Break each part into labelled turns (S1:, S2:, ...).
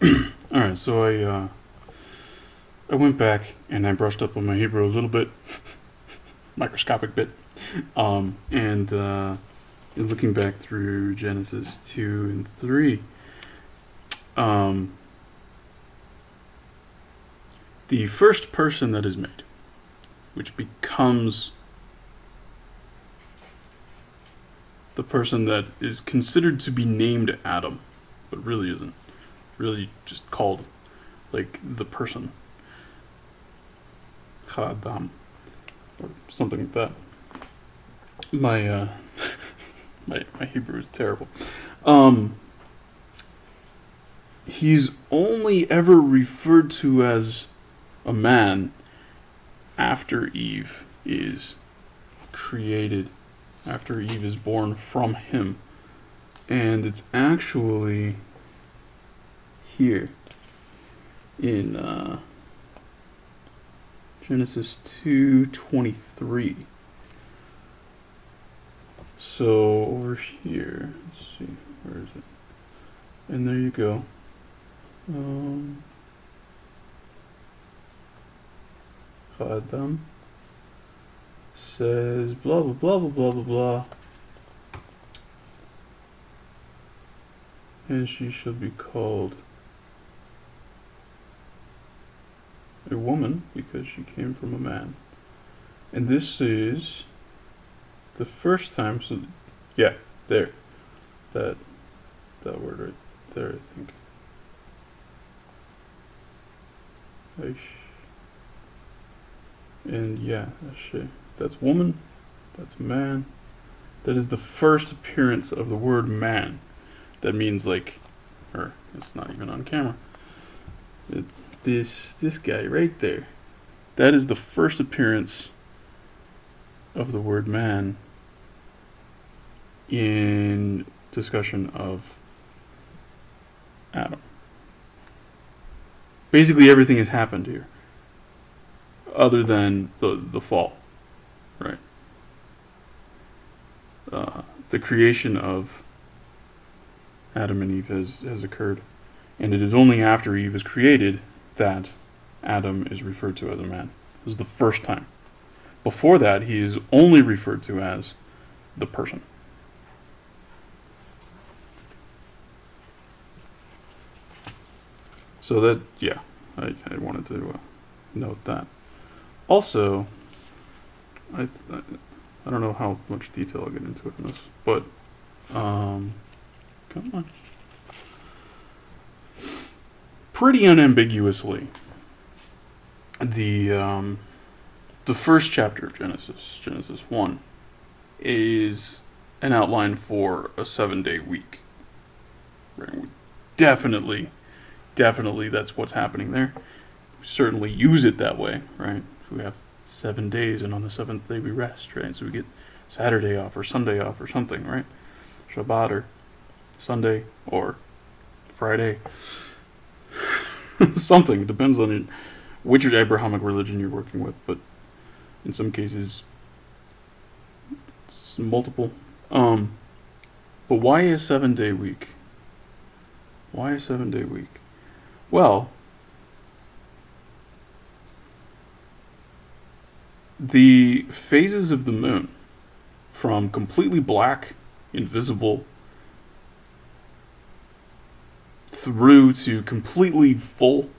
S1: All right, so I went back and I brushed up on my Hebrew a little bit, microscopic bit, and looking back through Genesis 2 and 3, um, the first person that is made, which becomes the person that is considered to be named Adam, but really isn't, really just called like the person, Adam, or something like that. My my Hebrew is terrible. Um, he's only ever referred to as a man after Eve is created, after Eve is born from him, and it's actually here in Genesis 2:23. So over here, let's see, where is it? And there you go. Adam says blah blah blah blah blah blah blah, and she shall be called a woman because she came from a man. And this is the first time, so yeah, there, that word right there, I think. And yeah, that's woman, that's man. That is the first appearance of the word man. That means like, or it's not even on camera. This guy right there. That is the first appearance of the word man in discussion of Adam. Basically everything has happened here, other than the fall, right? The creation of Adam and Eve has occurred, and it is only after Eve is created that Adam is referred to as a man. This is the first time. Before that, he is only referred to as the person. So that, yeah, I wanted to note that. Also, I don't know how much detail I'll get into it in this, but come on. Pretty unambiguously, the first chapter of Genesis 1, is an outline for a 7-day week. Right? Definitely that's what's happening there. We certainly use it that way, right? We have 7 days, and on the 7th day we rest, right? So we get Saturday off or Sunday off or something, right? Shabbat or Sunday or Friday. Something. It depends on which Abrahamic religion you're working with, but in some cases it's multiple. But why a 7-day week? Why a 7-day week? Well, the phases of the moon, from completely black, invisible, through to completely full,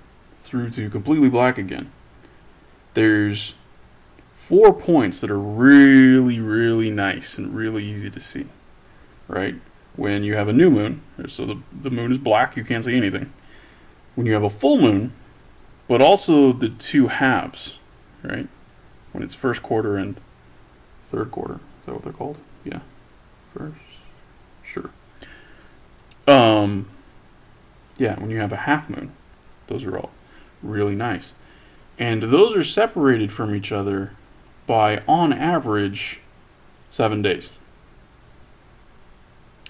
S1: through to completely black again, there's 4 points that are really, really nice and really easy to see, right? When you have a new moon, so the moon is black, you can't see anything. When you have a full moon, but also the 2 halves, right? When it's first quarter and third quarter. Is that what they're called? Yeah. First. Sure. Yeah, when you have a half moon, those are all really nice. And those are separated from each other by, on average, 7 days.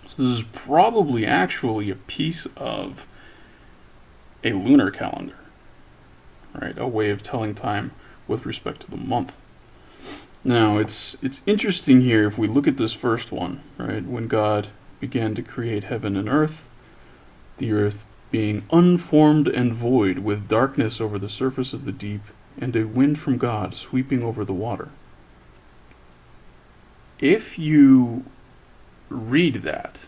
S1: So this is probably actually a piece of a lunar calendar, right? A way of telling time with respect to the month. Now, it's interesting here if we look at this first one, right? When God began to create heaven and earth, the earth being unformed and void, with darkness over the surface of the deep, and a wind from God sweeping over the water. If you read that,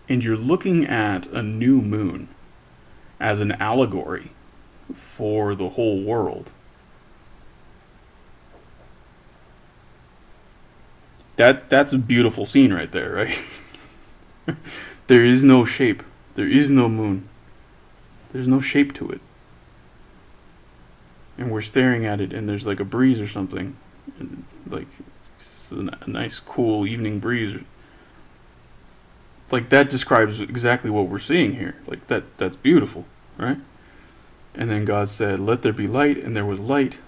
S1: and you're looking at a new moon as an allegory for the whole world, that's a beautiful scene right there, right? There is no shape. There is no moon. There's no shape to it. And we're staring at it, and there's like a breeze or something. And like it's a nice, cool evening breeze. Like, that describes exactly what we're seeing here. Like, that's beautiful, right? And then God said, "Let there be light," and there was light.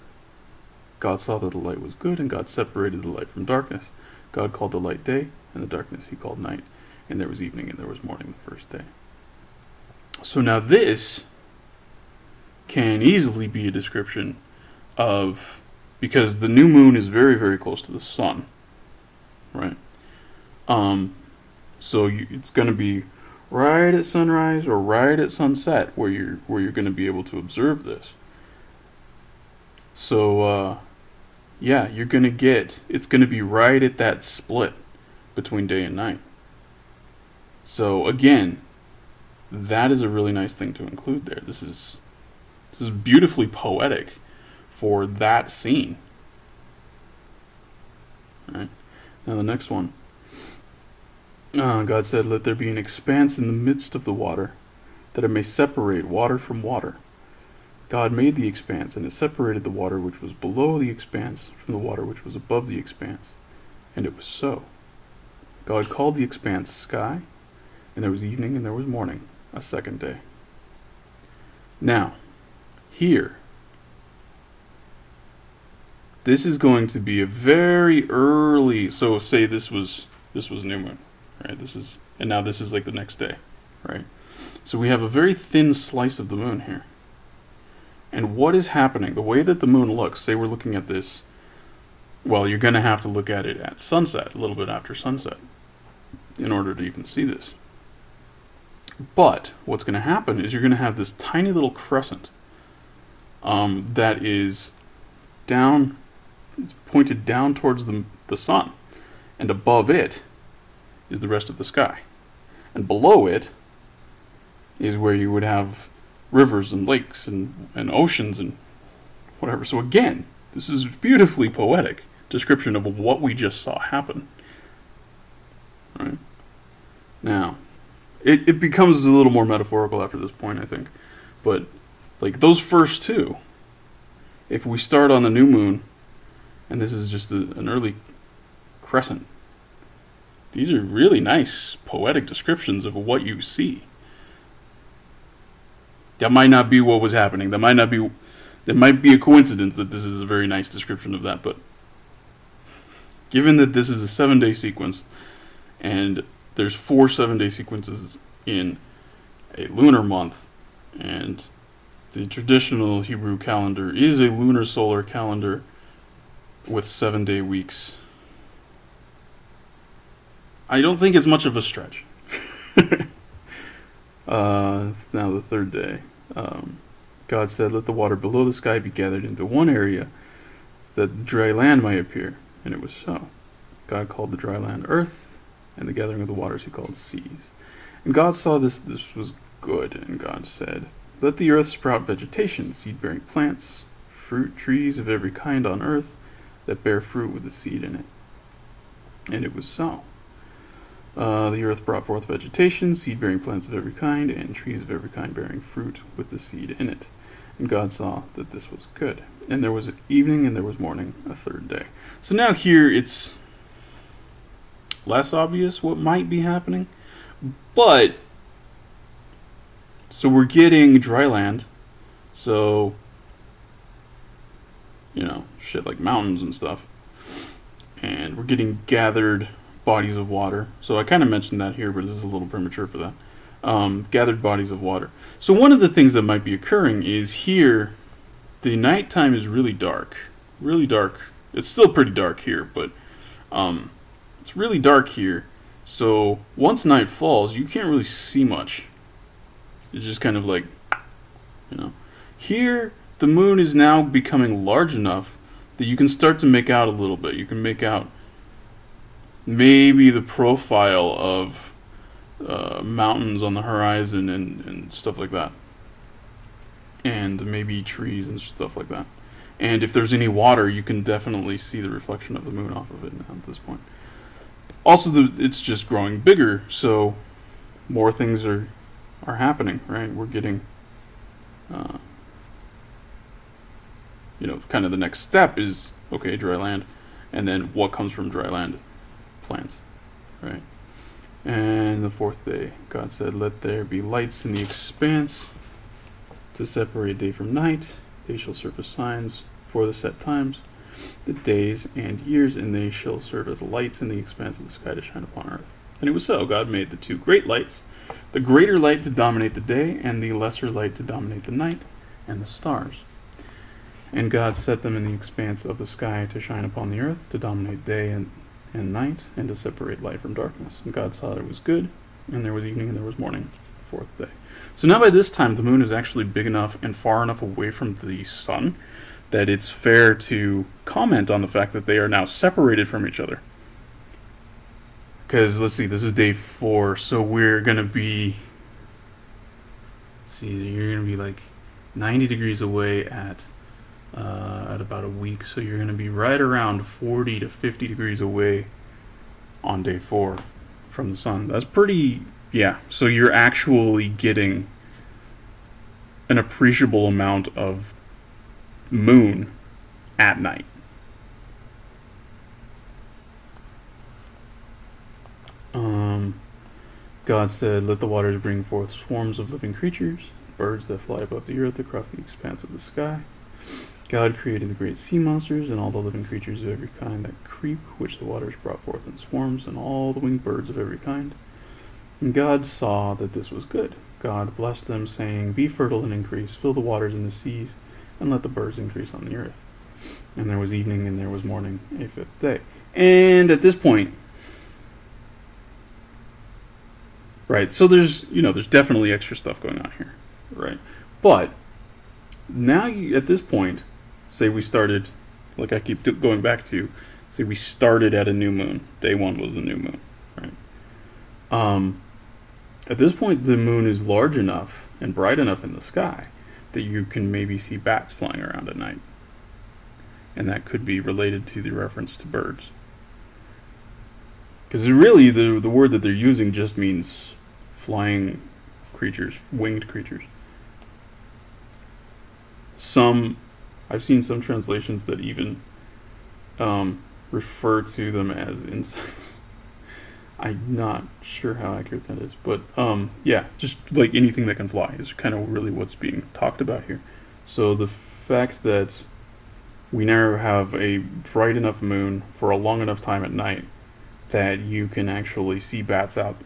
S1: God saw that the light was good, and God separated the light from darkness. God called the light day, and the darkness he called night. And there was evening, and there was morning the first day. So now this can easily be a description of, because the new moon is very, very close to the sun, right? So it's going to be right at sunrise or right at sunset where you're going to be able to observe this. So yeah, you're going to get, it's going to be right at that split between day and night. So again, that is a really nice thing to include there. This is beautifully poetic for that scene. All right. Now the next one. God said, "Let there be an expanse in the midst of the water, that it may separate water from water." God made the expanse, and it separated the water which was below the expanse from the water which was above the expanse. And it was so. God called the expanse sky, and there was evening and there was morning, a second day. Now, here, this is going to be a very early, so say this was new moon, right? And now this is like the next day, right? So we have a very thin slice of the moon here. And what is happening, the way that the moon looks, say we're looking at this, well, you're going to have to look at it at sunset, a little bit after sunset, in order to even see this. But what's going to happen is you're going to have this tiny little crescent that is down, it's pointed down towards the sun, and above it is the rest of the sky. And below it is where you would have rivers and lakes and oceans and whatever. So again, this is beautifully poetic description of what we just saw happen. Right? Now, it becomes a little more metaphorical after this point, I think. But like those first two, if we start on the new moon, and this is just an early crescent, these are really nice poetic descriptions of what you see. That might not be what was happening. There might be a coincidence that this is a very nice description of that, but given that this is a 7-day sequence, and there's 4 7-day sequences in a lunar month, and the traditional Hebrew calendar is a lunar solar calendar with 7-day weeks, I don't think it's much of a stretch. Now the third day. God said, "Let the water below the sky be gathered into one area, that dry land might appear." And it was so. God called the dry land earth, and the gathering of the waters he called seas. And God saw this was good, and God said, "Let the earth sprout vegetation, seed-bearing plants, fruit trees of every kind on earth, that bear fruit with the seed in it." And it was so. The earth brought forth vegetation, seed-bearing plants of every kind, and trees of every kind bearing fruit with the seed in it. And God saw that this was good. And there was evening and there was morning, a third day. So now here it's less obvious what might be happening. But, so we're getting dry land. So, you know, shit like mountains and stuff. And we're getting gathered bodies of water. So I kind of mentioned that here, but this is a little premature for that. Gathered bodies of water. So one of the things that might be occurring is here, the nighttime is really dark. Really dark. It's still pretty dark here, but it's really dark here. So once night falls, you can't really see much. It's just kind of like, you know. Here, the moon is now becoming large enough that you can start to make out a little bit. You can make out maybe the profile of mountains on the horizon and stuff like that. And maybe trees and stuff like that. And if there's any water, you can definitely see the reflection of the moon off of it now at this point. Also, it's just growing bigger, so more things are happening, right? We're getting, kind of the next step is, okay, dry land, and then what comes from dry land? Plants, right? And the fourth day, God said, let there be lights in the expanse to separate day from night. They shall serve as signs for the set times, the days and years, and they shall serve as lights in the expanse of the sky to shine upon earth. And it was so. God made the two great lights, the greater light to dominate the day, and the lesser light to dominate the night, and the stars. And God set them in the expanse of the sky to shine upon the earth, to dominate day and night, and to separate light from darkness. And God saw that it was good, and there was evening and there was morning, the fourth day. So now by this time, the moon is actually big enough and far enough away from the sun that it's fair to comment on the fact that they are now separated from each other. Because, let's see, this is day 4, so we're going to be, you're going to be like 90 degrees away at about a week, so you're going to be right around 40 to 50 degrees away on day 4 from the sun. That's pretty, yeah, so you're actually getting an appreciable amount of moon at night. God said, let the waters bring forth swarms of living creatures, birds that fly above the earth across the expanse of the sky. God created the great sea monsters and all the living creatures of every kind that creep, which the waters brought forth in swarms, and all the winged birds of every kind. And God saw that this was good. God blessed them, saying, be fertile and increase, fill the waters in the seas, and let the birds increase on the earth. And there was evening and there was morning, a fifth day. And at this point, right, so there's definitely extra stuff going on here, right? But now at this point, say we started, like I keep going back to, say we started at a new moon. Day 1 was the new moon, right? At this point, the moon is large enough and bright enough in the sky that you can maybe see bats flying around at night. And that could be related to the reference to birds. Because really, the word that they're using just means flying creatures, winged creatures. I've seen some translations that even refer to them as insects. I'm not sure how accurate that is, but yeah, just like anything that can fly is kind of really what's being talked about here. So the fact that we now have a bright enough moon for a long enough time at night that you can actually see bats out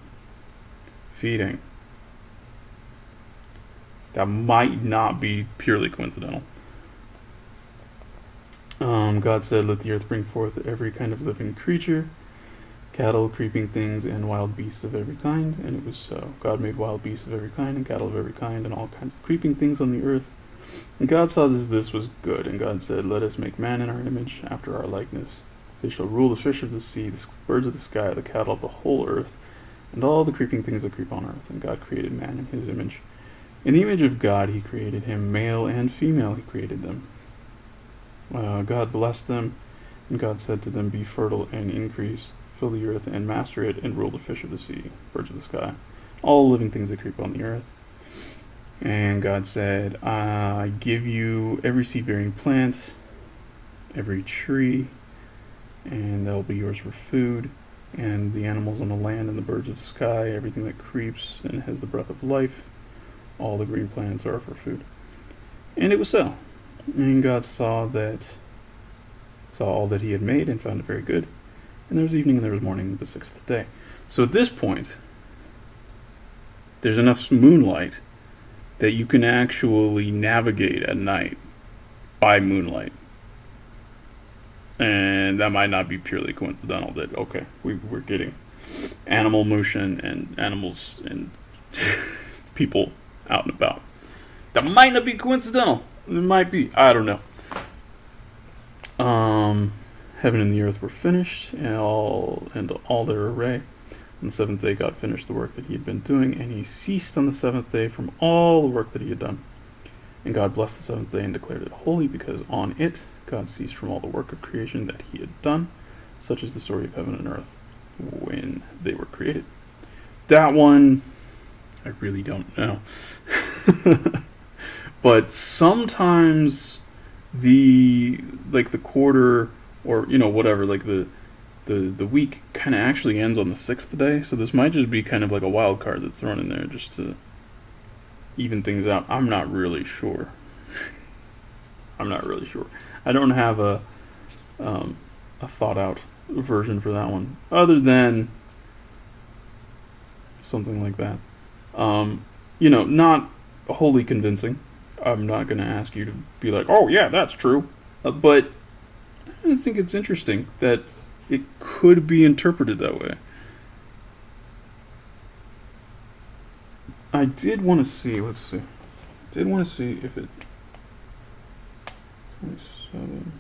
S1: feeding, that might not be purely coincidental. God said, let the earth bring forth every kind of living creature, cattle, creeping things, and wild beasts of every kind. And it was so. God made wild beasts of every kind, and cattle of every kind, and all kinds of creeping things on the earth. And God saw this was good. And God said, let us make man in our image, after our likeness. They shall rule the fish of the sea, the birds of the sky, the cattle of the whole earth, and all the creeping things that creep on earth. And God created man in his image. In the image of God he created him, male and female he created them. God blessed them, and God said to them, be fertile and increase, fill the earth and master it, and rule the fish of the sea, birds of the sky, all living things that creep on the earth. And God said, I give you every seed-bearing plant, every tree, and that will be yours for food, and the animals on the land and the birds of the sky, everything that creeps and has the breath of life, all the green plants are for food. And it was so. And God saw all that he had made and found it very good. And there was evening and there was morning, the 6th day. So at this point, there's enough moonlight that you can actually navigate at night by moonlight. And that might not be purely coincidental that, okay, we're getting animal motion and animals and people out and about. That might not be coincidental. It might be. I don't know. Heaven and the earth were finished, and all their array. On the seventh day, God finished the work that he had been doing, and he ceased on the seventh day from all the work that he had done. And God blessed the seventh day and declared it holy, because on it God ceased from all the work of creation that he had done. Such is the story of heaven and earth when they were created. That one, I really don't know. But sometimes the quarter, or whatever, the week kind of actually ends on the sixth day, so this might just be kind of like a wild card that's thrown in there just to even things out. I'm not really sure. I'm not really sure. I don't have a thought out version for that one, other than something like that. Not wholly convincing. I'm not going to ask you to be like, oh yeah, that's true. But I think it's interesting that it could be interpreted that way. I did want to see, let's see. I did want to see if it... 27...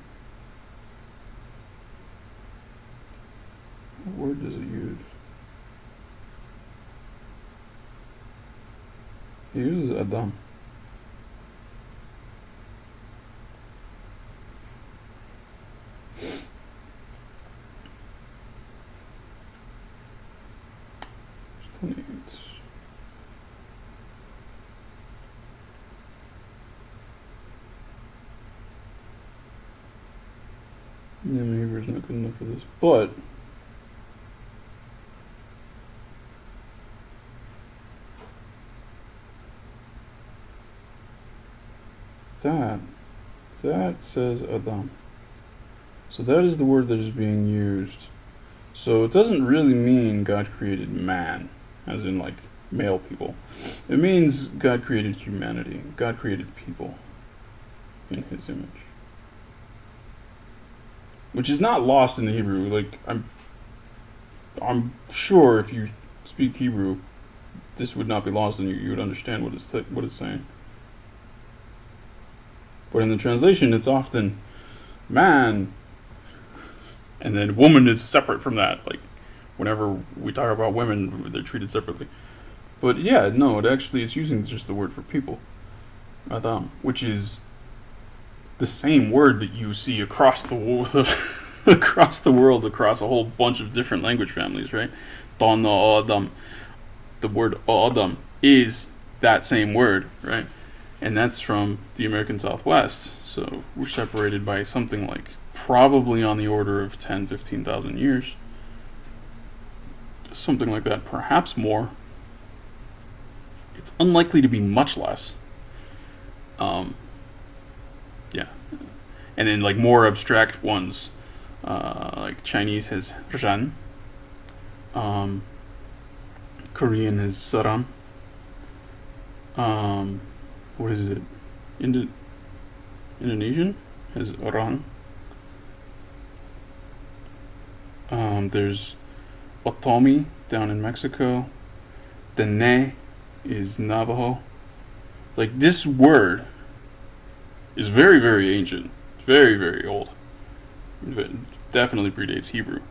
S1: What word does it use? It uses Adam. Yeah, my Hebrew's not good enough for this, but that says Adam. So that is the word that is being used. So it doesn't really mean God created man, as in like male people. It means God created humanity. God created people in his image. Which is not lost in the Hebrew. Like I'm sure if you speak Hebrew, this would not be lost in you. You would understand what it's saying. But in the translation, it's often man, and then woman is separate from that. Like whenever we talk about women, they're treated separately. But yeah, no, it's using just the word for people, Adam, which is the same word that you see across the world, across a whole bunch of different language families, right? Tana Adam. The word Adam is that same word, right? And that's from the American Southwest. So we're separated by something like probably on the order of 10, 15,000 years. Something like that, perhaps more. It's unlikely to be much less. Yeah. And then like more abstract ones, like Chinese has Zhan. Korean has Saram. What is it? Indonesian has Orang. There's Otomi down in Mexico. Dene is Navajo. Like this word is very, very ancient. It's very, very old. It definitely predates Hebrew.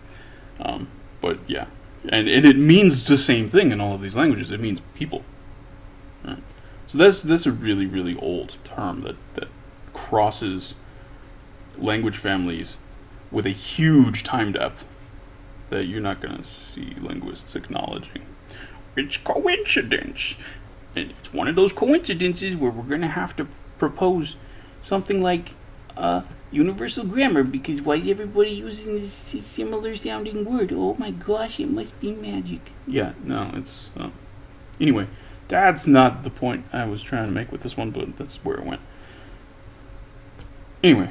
S1: But yeah. And it means the same thing in all of these languages. It means people. Right? So that's a really, really old term that crosses language families with a huge time depth that you're not going to see linguists acknowledging. It's coincidence. And it's one of those coincidences where we're going to have to propose something like universal grammar, because why is everybody using this similar sounding word? Oh my gosh, it must be magic. Yeah, no, it's... anyway, that's not the point I was trying to make with this one, but that's where it went. Anyway,